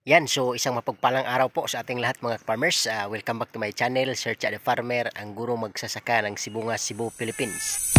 Yan, so isang mapagpalang araw po sa ating lahat mga farmers. Welcome back to my channel, Sir Cha the Farmer, ang guro magsasaka ng Sibungas, Cebu, Philippines.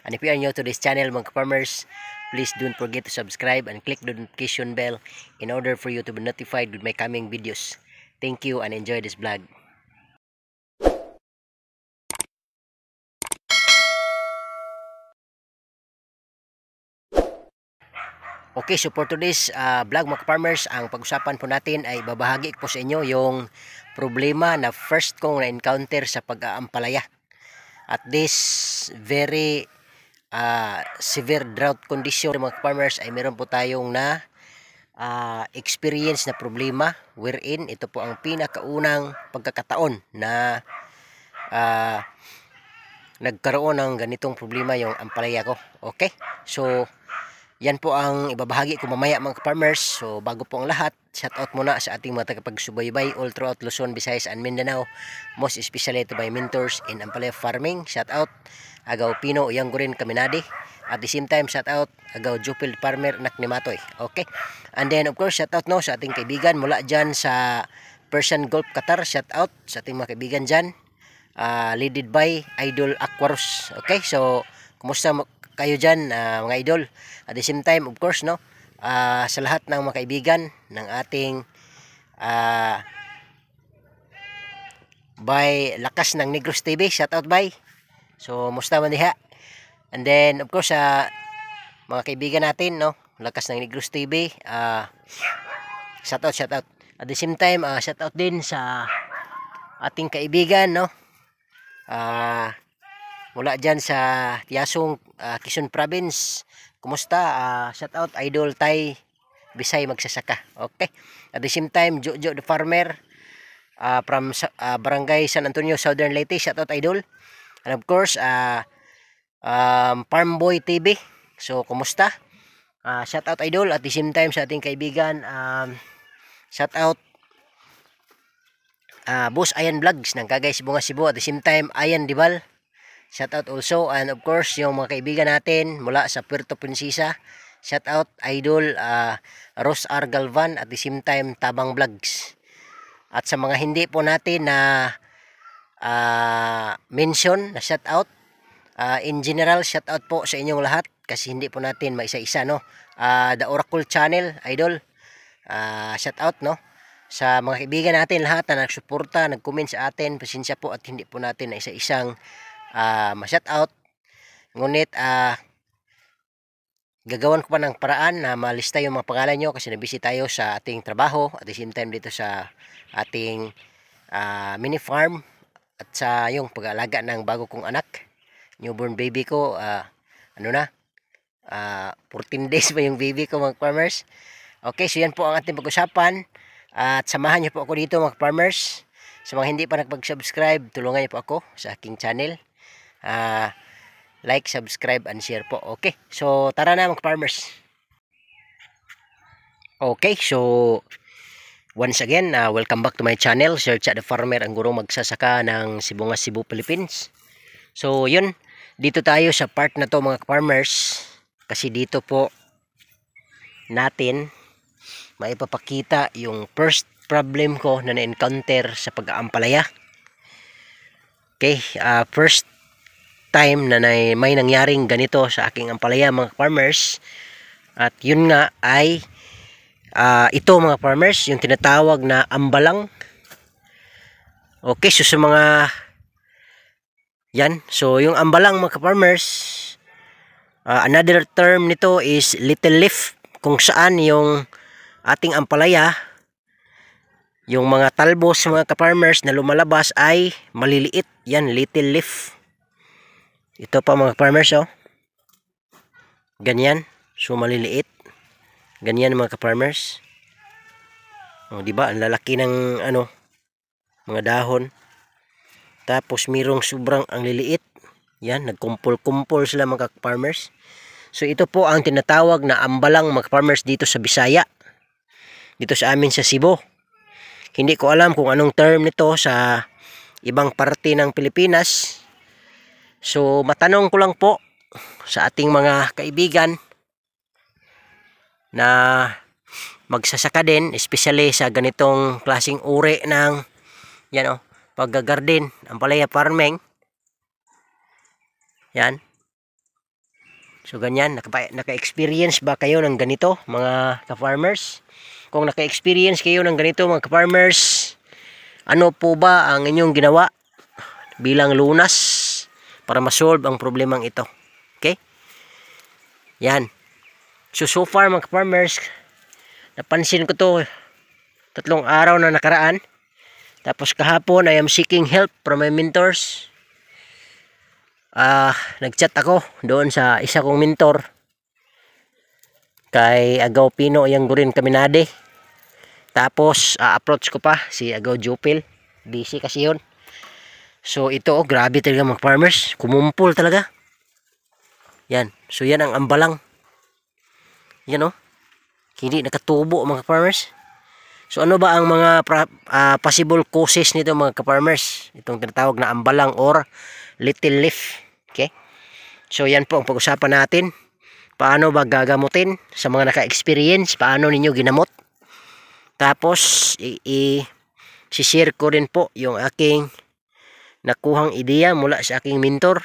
And if you are new to this channel mga farmers, please don't forget to subscribe and click the notification bell in order for you to be notified with my coming videos. Thank you and enjoy this vlog. Okay, so for today's vlog mga farmers, ang pag-usapan po natin ay babahagi ko sa inyo yung problema na first kong na-encounter sa pag-aampalaya. At this very severe drought condition mga farmers ay meron po tayong na experience na problema wherein ito po ang pinakaunang pagkakataon na nagkaroon ng ganitong problema yung ampalaya ko. Okay, so yan po ang ibabahagi ko mamaya mga farmers. So bago po ang lahat, shout out muna sa ating mga tagapagsubaybay all throughout Luzon, Visayas and Mindanao, most especially to my mentors in ampalaya farming. Shout out Agaw Pino Uyanggurin Kaminadi. At the same time, shout out Agaw Jupil Farmer Anak ni Matoy. Okay, and then of course shout out no sa ating kaibigan mula dyan sa Persian Gulf Qatar. Shout out sa ating mga kaibigan dyan, leaded by Idol Aquarus. Okay, so kumusta kayo dyan mga idol? At the same time of course no, sa lahat ng mga kaibigan ng ating by Lakas ng Negros TV, shout out by. So musta man diha? And then of course mga kaibigan natin no, Lakas ng Negros TV, shout out. At the same time shout out din sa ating kaibigan no, mula dyan sa Tiasong, Quezon Province. Kumusta? Shout out Idol Tay Bisay Magsasaka. Okay, at the same time Jojo the Farmer from Barangay San Antonio, Southern Leyte. Shout out Idol. And of course Farm Boy TV. So kumusta? Shout out Idol. At the same time sa ating kaibigan shout out Boss Ayan Vlogs ng Kagay Sibungas, Cebu. At the same time Ayan Dibal, shout out also. And of course yung mga kaibigan natin mula sa Puerto Princesa, shout out Idol Ros R. Galvan. At the same time Tabang Vlogs. At sa mga hindi po natin na mention na shout out, in general shout out po sa inyong lahat kasi hindi po natin maisa-isa no. The Oracle Channel Idol, shout out no sa mga kaibigan natin lahat na nagsuporta, nag-comment sa atin. Pasensya po at hindi po natin na isa-isang ma-shout out, ngunit gagawan ko pa ng paraan na malista yung mga pangalan nyo kasi nabisi tayo sa ating trabaho at the same time dito sa ating mini farm at sa yung pag-aalaga ng bago kong anak, newborn baby ko. 14 days pa yung baby ko mga farmers. Okay, so yan po ang ating pag-usapan at samahan nyo po ako dito mga farmers. Sa mga hindi pa nakapag-subscribe, tulungan nyo po ako sa aking channel, like, subscribe and share po. Okay, so tara na mga farmers. Okay, so once again, welcome back to my channel, Sir Cha the Farmer, ang guro magsasaka ng Sibungas, Cebu, Philippines. So yun, dito tayo sa part na to mga farmers kasi dito po natin maipapakita yung first problem ko na na-encounter sa pag-aampalaya. Okay, first time na may nangyaring ganito sa aking ampalaya mga farmers. At yun nga ay ito mga farmers, yung tinatawag na ambalang. Okay, so sa mga yan, so yung ambalang mga farmers, Another term nito is little leaf, kung saan yung ating ampalaya, yung mga talbos mga ka-farmers na lumalabas ay maliliit. Yan, little leaf. Ito pa mga farmers, oh. Ganyan. So maliliit. Ganyan mga ka-farmers. Oh, di ba? Ang lalaki ng mga dahon. Tapos mirong sobrang ang liliit. Yan, nagkumpol-kumpol sila mga ka-farmers. So ito po ang tinatawag na ambalang mga farmers dito sa Bisaya. Dito sa amin sa Cebu. Hindi ko alam kung anong term nito sa ibang parte ng Pilipinas. So matanong ko lang po sa ating mga kaibigan na magsasaka din, especially sa ganitong klaseng uri ng paggagarden, ampalaya farming. Yan. So ganyan, naka-experience ba kayo ng ganito mga ka-farmers? Kung naka-experience kayo ng ganito mga ka-farmers, ano po ba ang inyong ginawa bilang lunas para ma-solve ang problemang ito? Okay? Yan. So far mga ka-farmers, napansin ko to 3 araw na nakaraan. Tapos kahapon I am seeking help from my mentors. Nagchat ako doon sa isa kong mentor kay Agaw Pino yang Gurin Kaminade. Tapos approach ko pa si Agaw Jupil, busy kasi yun. So ito grabe talaga mga farmers, kumumpol talaga. Yan, so yan ang ambalang. Yan hindi nakatubo mga farmers. So ano ba ang mga possible causes nito mga farmers? Itong tinatawag na ambalang or little leaf. Okay? So yan po ang pag-usapan natin. Paano ba gagamutin sa mga naka-experience? Paano ninyo ginamot? Tapos i-share ko rin po yung aking nakuhang ideya mula sa aking mentor.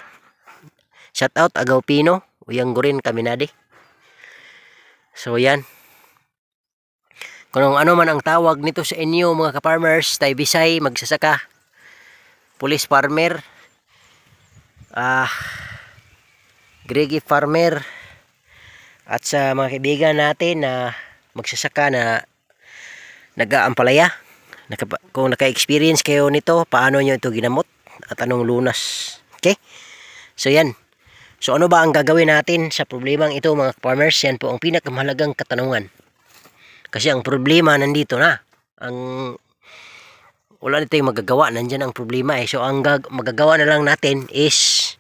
Shout out Agaw Pino, Uyang Gurin Kaminade. So yan. Kung ano man ang tawag nito sa inyo mga ka-farmers, tay Bisay, magsasaka, police farmer, Gregi farmer, at sa mga kaibigan natin na magsasaka na nag-aampalaya, kung naka-experience kayo nito, paano nyo ito ginamot at anong lunas. Okay? So yan. So ano ba ang gagawin natin sa problemang ito mga farmers? Yan po ang pinakamahalagang katanungan. Kasi ang problema nandito na. Wala na tayong magagawa. Nandyan ang problema eh. So ang magagawa na lang natin is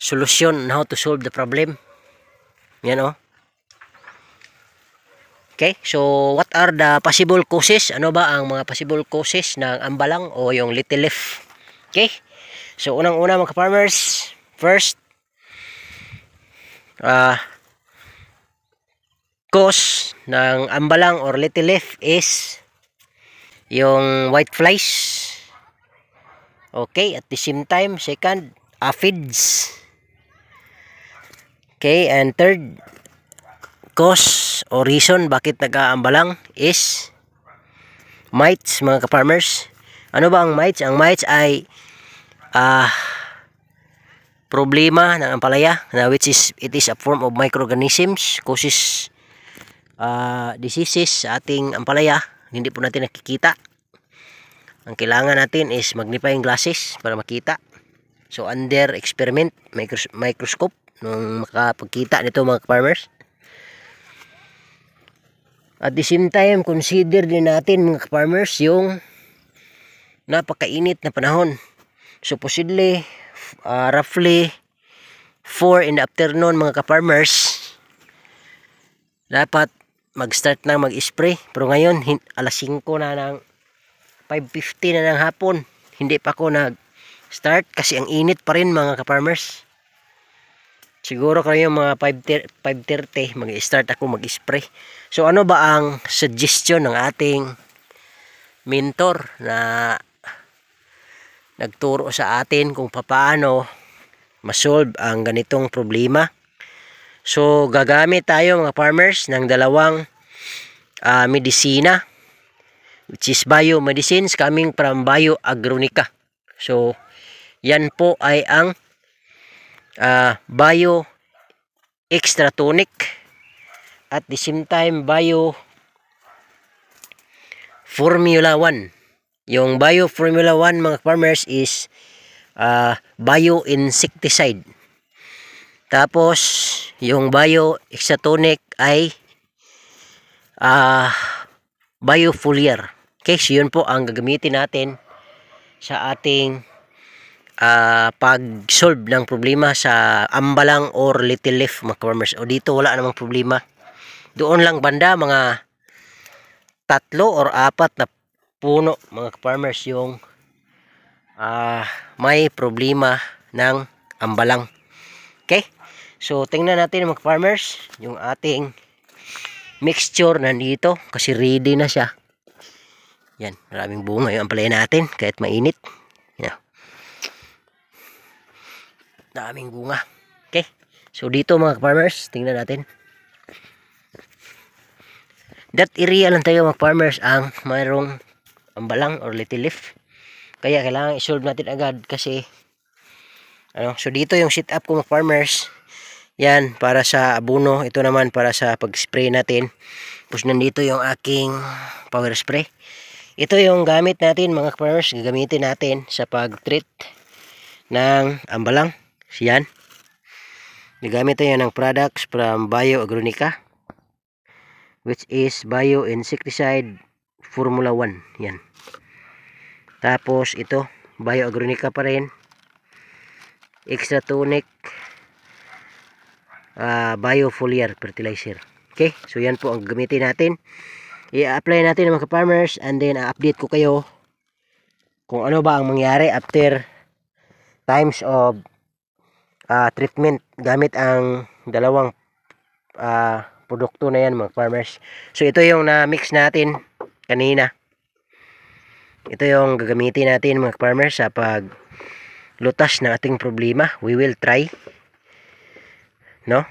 solution on how to solve the problem. Yan Okay, so what are the possible causes? Ano ba ang mga possible causes ng ambalang o yung little leaf? Okay, so unang-una mga farmers, first, cause ng ambalang or little leaf is yung white flies. Okay, at the same time, second, aphids. Okay, and third cause o reason bakit nag-aambalang is mites mga ka-farmers. Ano ba ang mites? Ang mites ay problema ng ampalaya na which is it is a form of microorganisms causes diseases sa ating ampalaya. Hindi po natin nakikita. Ang kailangan natin is magnifying glasses para makita. So under experiment microscope nung makapagkita nito mga farmers. At the same time, consider din natin mga farmers yung napakainit na panahon. Supposedly, roughly 4 in the afternoon mga ka-farmers, dapat mag-start na mag-spray. Pero ngayon, alas 5 na ng 5:50 na ng hapon. Hindi pa ako nag-start kasi ang init pa rin mga ka-farmers. Siguro kayo mga 5:30 mag-start ako mag-spray. So ano ba ang suggestion ng ating mentor na nagturo sa atin kung paano ma-solve ang ganitong problema? So gagamit tayo mga farmers ng dalawang medisina, which is biomedicines coming from Bioagronica. So yan po ay ang bio extra tonic, at the same time Bio Formula 1. Yung Bio Formula 1 mga farmers is bio insecticide. Tapos yung Bio extra tonic ay biofoliar. Okay, so yun po ang gagamitin natin sa ating pag-solve ng problema sa ambalang or little leaf mga farmers. O dito wala namang problema. Doon lang banda mga 3 or 4 na puno mga farmers yung may problema ng ambalang. Okay? So tingnan natin mga farmers yung ating mixture nandito kasi ready na siya. Yan, maraming bunga yung ampalaya natin kahit mainit. Yan. Daming bunga. Okay? So dito mga farmers, tingnan natin. That area lang tayo mga farmers ang mayroong ambalang or little leaf. Kaya kailangan i-solve natin agad kasi so dito yung setup ko mga farmers. Yan para sa abono, ito naman para sa pag-spray natin. Tapos nandito yung aking power spray. Ito yung gamit natin mga farmers, gagamitin natin sa pag-treat ng ambalang. Yan. Gagamit tayo ng products from Bio Agronica, which is Bio Insecticide Formula 1. Yan. Tapos ito, Bio Agronica pa rin. Extra tonic biofoliar fertilizer. Okay, so yan po ang gagamitin natin. I-apply natin mga farmers and then update ko kayo kung ano ba ang mangyari after times of treatment gamit ang dalawang produkto na yan mga farmers. So ito yung na-mix natin kanina. Ito yung gagamitin natin mga farmers sa paglutas ng ating problema. We will try. No?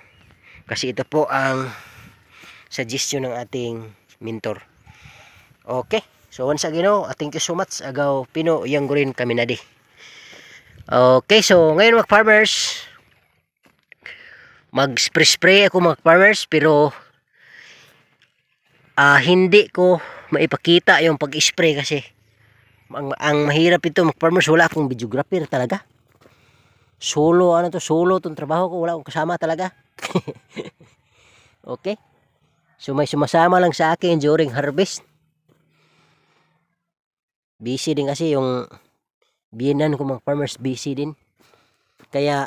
Kasi ito po ang suggestion ng ating mentor. Okay. So once again, thank you so much. Agaw Pino yang gurin kami na di. Okay, so ngayon mga farmers, mag-spray ako mga farmers, pero hindi ko maipakita yung pag-spray kasi ang mahirap ito mga farmers, wala akong videographer talaga. Solo solo tong trabaho ko, wala akong kasama talaga. Okay, so may sumasama lang sa akin during harvest. Busy din kasi yung biyenan ko mga farmers, busy din. Kaya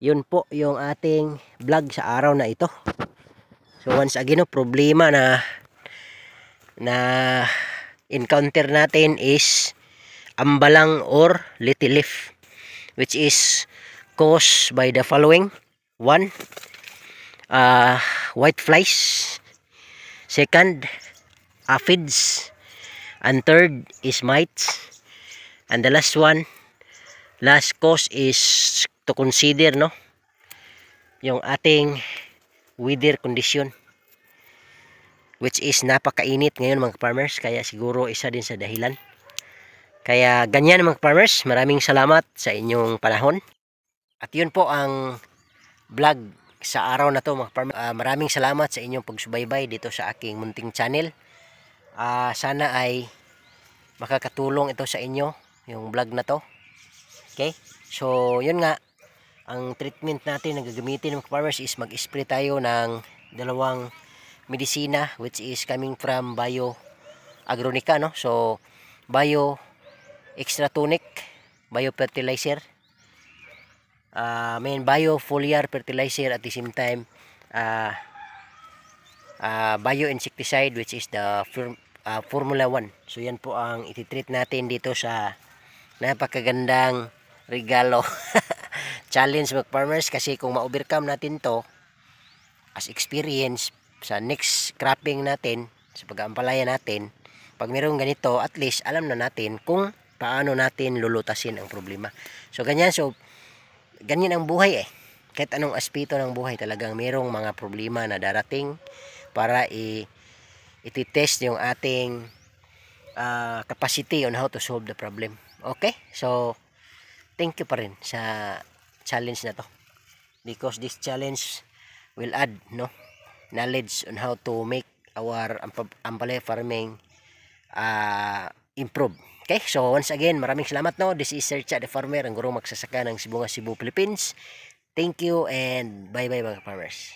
yun po yung ating vlog sa araw na ito. So once again, problema na encounter natin is ambalang or little leaf, which is caused by the following: 1, white flies; 2, aphids; and 3 is mites; and the last cause is to consider yung ating weather condition, which is napakainit ngayon mga farmers, kaya siguro isa din sa dahilan. Kaya ganyan mga farmers, maraming salamat sa inyong panahon. At yun po ang vlog sa araw na to mga farmers. Maraming salamat sa inyong pagsubaybay dito sa aking munting channel. Sana ay makakatulong ito sa inyo, yung vlog na to. Okay, so yun nga, ang treatment natin na gagamitin mga farmers is mag-spray tayo ng dalawang medisina, which is coming from Bio Agronica, no? So Bio Extra Tonic Bio Fertilizer, biofoliar fertilizer, at the same time bio insecticide, which is the Formula 1. So yan po ang ititreat natin dito sa napakagandang regalo challenge mga farmers, kasi kung ma-overcome natin to as experience sa next cropping natin, sa pag-aampalaya natin, pag mayroong ganito, at least alam na natin kung paano natin lulutasin ang problema. So ganyan, ganyan ang buhay kahit anong aspeto ng buhay, talagang mayroong mga problema na darating para iti-test yung ating capacity on how to solve the problem. Okay, so thank you pa rin sa challenge na to. because this challenge will add knowledge on how to make our ampalaya farming improve. Okay, so once again, maraming salamat This is Sir Cha the Farmer, ang gurong magsasaka ng Sibunga, Cebu, Philippines. Thank you and bye bye mga farmers.